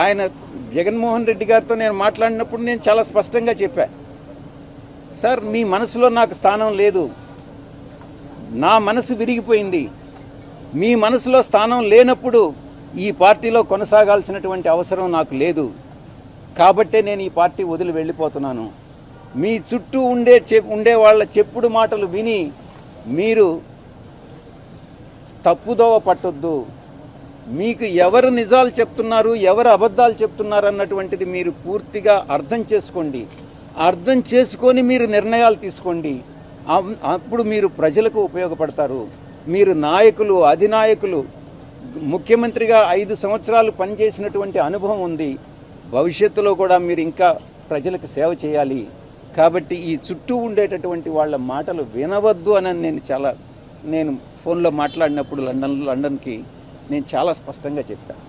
ఆయన జగన్మోహన్ రెడ్డి గారితో నేను మాట్లాడినప్పుడు నేను చాలా స్పష్టంగా చెప్పా, సార్ మీ మనసులో నాకు స్థానం లేదు, నా మనసు విరిగిపోయింది, మీ మనసులో స్థానం లేనప్పుడు ఈ పార్టీలో కొనసాగాల్సినటువంటి అవసరం నాకు లేదు, కాబట్టే నేను ఈ పార్టీ వదిలి వెళ్ళిపోతున్నాను. మీ చుట్టూ ఉండే వాళ్ళ చెప్పుడు మాటలు విని మీరు తప్పుదోవ పట్టొద్దు. మీకు ఎవరు నిజాలు చెప్తున్నారు, ఎవరు అబద్ధాలు చెప్తున్నారు అన్నటువంటిది మీరు పూర్తిగా అర్థం చేసుకోండి. అర్థం చేసుకొని మీరు నిర్ణయాలు తీసుకోండి. అప్పుడు మీరు ప్రజలకు ఉపయోగపడతారు. మీరు నాయకులు, అధినాయకులు, ముఖ్యమంత్రిగా 5 సంవత్సరాలు పనిచేసినటువంటి అనుభవం ఉంది. భవిష్యత్తులో కూడా మీరు ఇంకా ప్రజలకు సేవ చేయాలి. కాబట్టి ఈ చుట్టూ ఉండేటటువంటి వాళ్ళ మాటలు వినవద్దు అని నేను ఫోన్లో మాట్లాడినప్పుడు లండన్కి నేను చాలా స్పష్టంగా చెప్పాను.